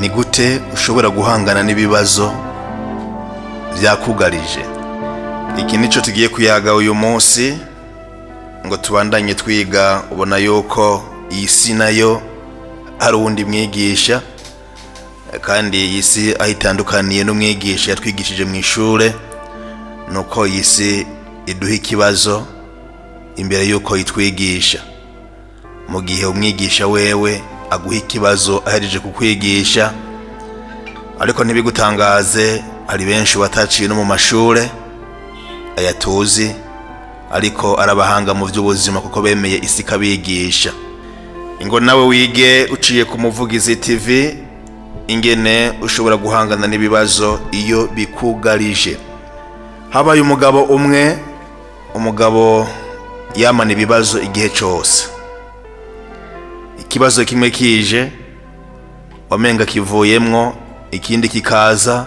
Ni gute ushobora guhangana n'ibibazo byakugarije? Iki nico tugiye kuyaga uyu munsi ngo tubandanye twiga. Ubona yuko iyi si nayo hari uwundi mwigisha, kandi iyi si ahitandukaniye n'umwigisha yatwigishije mu ishure. Nuko iyi si iduha ikibazo imbere yuko yitwigisha. Mu gihe umwigisha wewe aguha ikibazo ahejeje kukwigisha, ariko ntibigutangaze, hari benshi bataciye no mu mashure ayatuzi, ariko arabahanga mu by'ubuzima kuko bemeye isi kabigisha. Ingo nawe wige uciye ku Muvugizi TV ingene ushobora guhangana n'ibibazo iyo bikugarije. Habaye umugabo umwe, umugabo yamana ibibazo igihe cyose. Ikibazo kimwe kije wamenga kivuyemwo, ikindi kikaza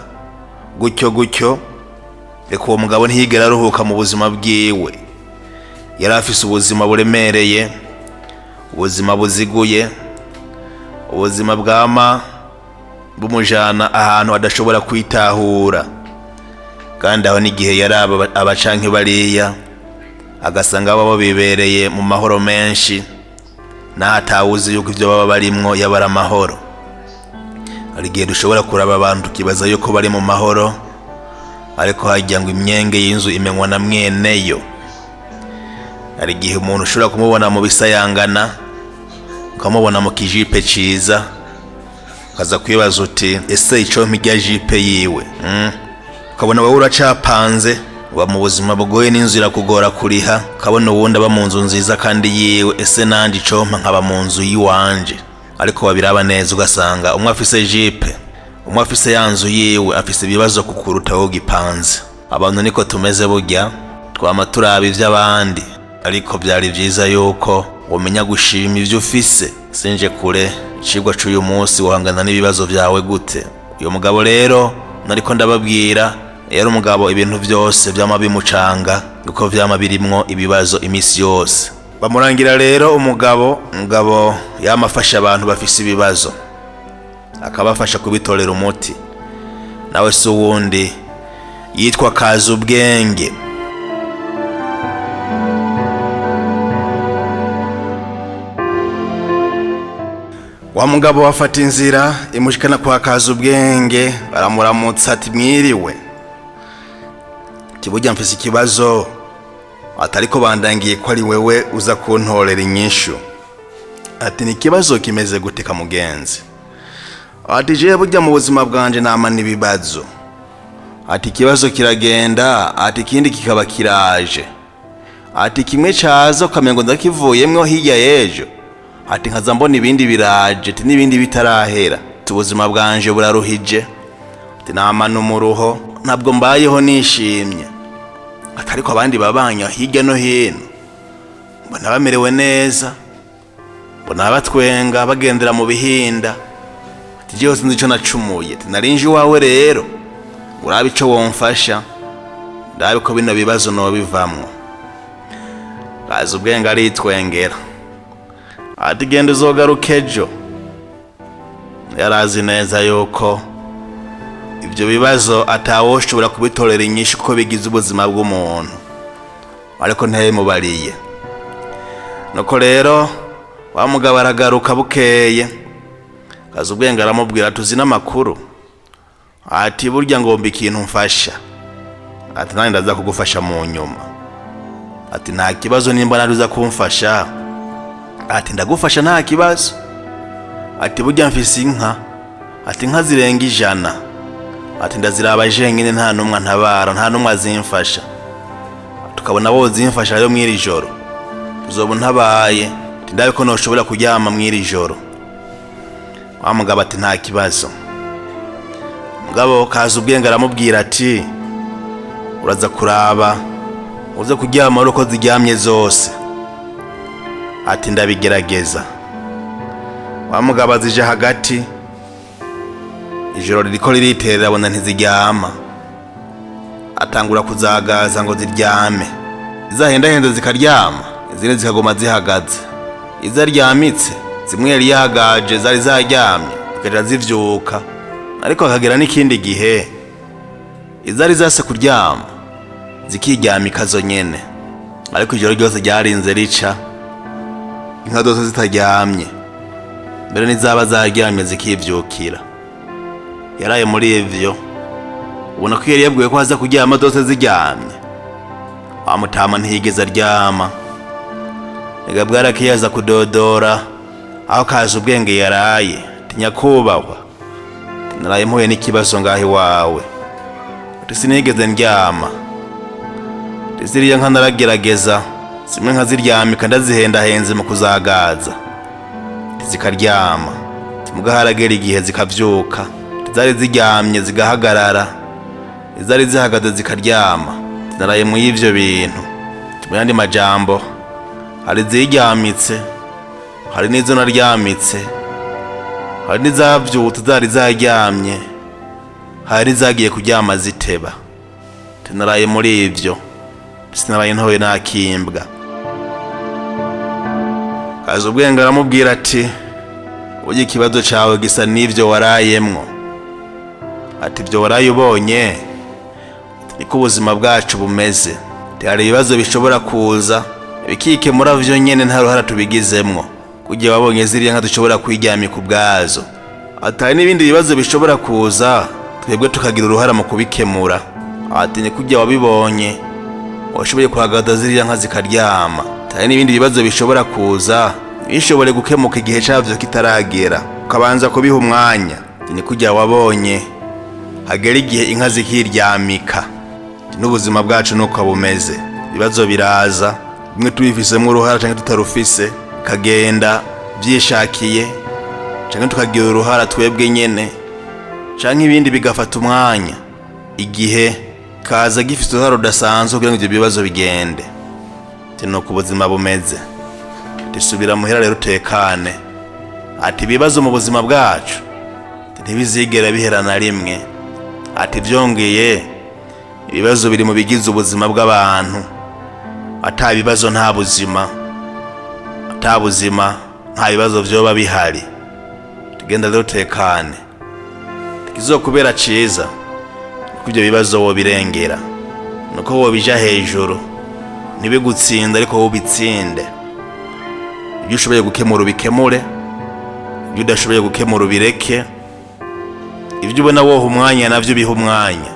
gutyo. Reka uwo mugabo ntiyigera aruhuka mu buzima bwiwe. Yari afise ubuzima buremereye, ubuzima buziguye, ubuzima bwama bumujana ahantu adashobora kwitahura. Kandi aho n'igihe yari abacanke bariya, agasanga baba bibereye mu mahoro menshi, n'atawuzi yuko ivyo baba barimwo yabara amahoro. Hari igihe dushobora kuraba abantu tukibaza yuko bari mu mahoro, ariko hajya ngo imyenge y'inzu imenywa na mweneyo. Hari igihe umuntu ushobora kumubona mu bisayangana, ukamubona mu kijipe ciza, ukaza kwibaza uti ese ico mpijya jipe yiwe? Ukabona wowe uracapanze, uba mu buzima bugoye n'inzu irakugora kuriha. Ukabona uwundi aba mu nzu nziza kandi yiwe, ese nanje icompa nkaba mu nzu yiwanje. Ariko wabiraba neza ugasanga umwe afise jipe, umwe afise ya nzu yiwe, afise ibibazo kukuruta wowe gipanze. Abantu niko tumeze burya, twama turaba ivy'abandi, ariko byari vyiza yuko umenya gushima ivyo ufise. Sinje kure, icigwa c'uyu munsi uhangana n'ibibazo vyawe gute. Uyu mugabo rero nariko ndababwira, yari umugabo ibintu byose vyama bimucanga, kuko vyama birimwo ibibazo imisi yose. Bamurangira rero umugabo yamafasha abantu bafise ibibazo, akabafasha kubitorera umuti. Nawe si uwundi, yitwa Kazubwenge. Wa mugabo wafata inzira imushikana kwa Kazubwenge, baramuramutsa ati mwiriwe, burya mfise ikibazo, atariko bandangiye ko ari wewe uza kuntorera inyishu. Ati ni ikibazo kimeze gute Kamugenzi? Ati je burya mu buzima bwanje namana ibibazo. Ati ikibazo kiragenda, ati ikindi kikaba kiraje. Ati kimwe cazo kamengo ndakivuyemwo hirya yejo. Ati nkaza mbona ibindi biraje, ati n'ibindi bitarahera. Ubuzima bwanje buraruhije, ati namana umuruho, ntabwo mbayeho nishimye. Atariko abandi babanya hirya no hino, mbona bamerewe neza, mbona batwenga bagendera mu bihinda. Ati jewe sinzi ico nacumuye, ati narinje iwawe rero urabe ico womfasha, ndabe ko bino bibazo nobivamwo. Kazubwenge aritwengera ati genda uzogaruka ejo. Yarazi neza yuko ibyo bibazo atawoshobora kubitorera inyishu ko bigize ubuzima bw'umuntu, ariko ntiyamubariye. Nuko rero wa mugabo aragaruka bukeye. Kazubwenge aramubwira tuzi n'amakuru, ati burya ngomba ikintu mfasha, ati nani ndaza kugufasha mu nyuma. Ati nta kibazo nimba naruza kumfasha. Ati ndagufasha nta kibazo. Ati burya mfise inka, ati inka zirenga 100. Ati ndaziraba jenyine nta numwe ntabara, nta numwe azimfasha. Tukabona bo zimfasha rero mwiri joro, uzoba ntabaye, ati ndabe ko noshobora kuryama mwiri joro. Wa mugabo ati nta kibazo. Mugabo Kazubwenge aramubwira ati uraza kuraba uze kuryama uko ziryamye zose. Ati ndabigerageza. Wa mugabo azije hagati, ijoro ririko ririterera abona ntiziryama. Atangura kuzagaza ngo ziryame. Izahenda zikaryama, izindi zikagoma zihagaze. Izaryamitse zimwe yari yahagaje zari zaryamye, zikaja zivyuka, ariko hakagira n'ikindi gihe izari zase kuryama zikiryamika zo nyene, ariko ijoro ryose ryarinze rica inka zose zitaryamye, mbere n'izaba zaryamye zikivyukira. Yaraye muri ivyo, ubona ko yari yabwiwe ko haza kuryama zose ziryamye. Wa mutama ntiyigeze aryama, ega bwarakeye aza kudodora aho kaje ubwenge yaraye. Nyakubahwa, naraye mpuye n'ikibazo ngaho iwawe, sinigeze ndyama. Ziriya nka naragerageza, zimwe nkaziryamika ndazihendahenze mu kuzagaza zikaryama, muga haragera igihe zikavyuka. Zari ziryamye zigahagarara, izari zihagaze zikaryama. Naraye mu y'ivyo bintu. Mu yandi majambo, hari ziryamitse, hari n'izo naryamitse, hari n'izavyutse zari zaryamye, hari zagiye kuryama ziteba. Naraye muri ivyo, sinaraye ntoye nakimbwa. Kaza ubwenge aramubwira ati, "Uburyo ikibazo cawe gisa n'ivyo warayemwo." Ati, "Ivyo waraye ubonye niko ubuzima bwacu bumeze. Hari ibibazo bishobora kuza bikikemura vyo nyene, nta ruhara tubigizemwo. Kugira wabonye ziriya nka dushobora kwiryamika ubwazo. Atari n'ibindi bibazo bishobora kuza, twebwe tukagira uruhara mu kubikemura." Ati, "Ni kugira wabibonye washoboye kuhagaza ziriya nka zikaryama. Hari n'ibindi bibazo bishobora kuza bishobore gukemuka igihe cavyo kitaragera, ukabanza kubiha umwanya. Ni kugira wabonye hagera igihe inka zikiryamika." N'ubuzima bwacu nuko bumeze. Ibibazo biraza, bimwe tubifisemo uruhara canke tutarufise, kagenda vyishakiye, canke tukagira uruhara twebwe nyene, canke ibindi bigafata umwanya. Igihe kaza gifite uruhara rudasanzwe kugira ngo ivyo bibazo bigende. Nuko ubuzima bumeze. Tisubira muhira rero utekane. Ati, "Ibibazo mu buzima bwacu ntibizigera bihera na rimwe." Ati, "Vyongeye ibibazo biri mu bigize ubuzima bw'abantu. Ata bibazo nta buzima, ata buzima nta bibazo vyoba bihari. Tugenda rero utekane. Kizokubera ciza ko ivyo bibazo wobirengera, nuko wobija hejuru, ntibigutsinda ariko wobitsinde. Ibyo ushoboye gukemura ubikemure, ibyo udashoboye gukemura ubireke. Ibyo ubona woha umwanya navyo biha umwanya,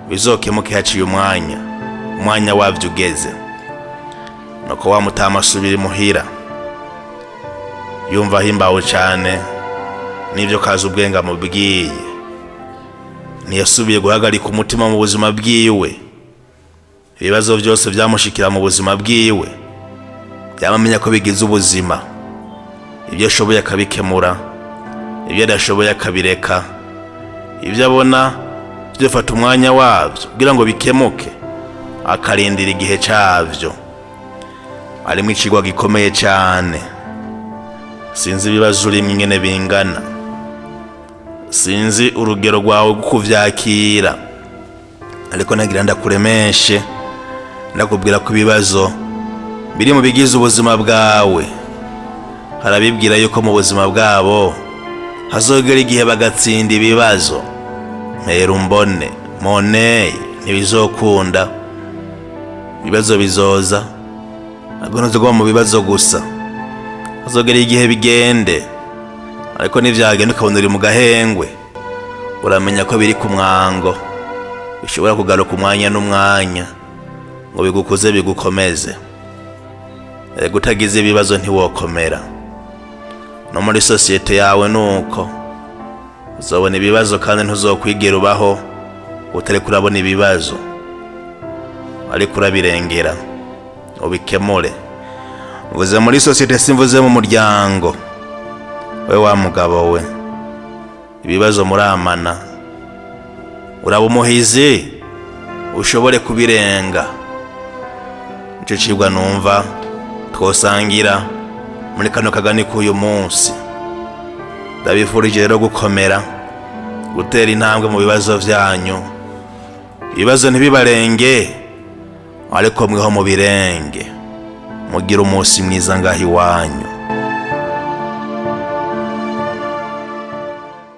bizokemuke haciye umwanya wavyo ugeze." Nuko wa mutama asubira imuhira, yumva ahimbawe cane n'ivyo kaza ubwenge amubwiye. Ntiyasubiye guhagarika umutima mu buzima bwiwe. Ibibazo vyose vyamushikira mu buzima bwiwe, yamamenya ko bigize ubuzima. Ibyo ashoboye akabikemura, ibyo adashoboye akabireka. Ibyo abona vyofata umwanya wavyo kugira ngo bikemuke, akarindira igihe cavyo. Ari mu icigwa gikomeye cane. Sinzi ibibazo urimo ingene bingana, sinzi urugero rwawe kuvyakira, ariko nagira ndakuremeshe, ndakubwira ko ibibazo biri mu bigize ubuzima bwawe. Harabibwira yuko mu buzima bwabo hazogera igihe bagatsinda ibibazo. Mpera umbone moneye, ntibizokunda. Ibibazo bizoza, ntabwo ntuzogwa mu bibazo gusa. Hazogera igihe bigende, ariko nivyagenda ukabona uri mu gahengwe, uramenya ko biri ku mwango, bishobora kugaruka umwanya n'umwanya ngo bigukuze bigukomeze. Gutagize ibibazo ntiwokomera. No muri sosiyete yawe nuko uzobona ibibazo, kandi ntuzokwigira ubaho utariko urabona ibibazo, ariko urabirengera ubikemure. Uvuze muri sosiyete, simvuze mu muryango. We wa mugabo we, ibibazo muramana, uraba umuhizi ushobore kubirenga. Ico cigwa numva twosangira muri kano kagani k'uyu munsi. Ndabifurije rero gukomera, gutera intambwe mu bibazo vyanyu. Ibibazo ntibibarenge, ariko mweho mu birenge. Mugira umunsi mwiza ngaho iwanyu.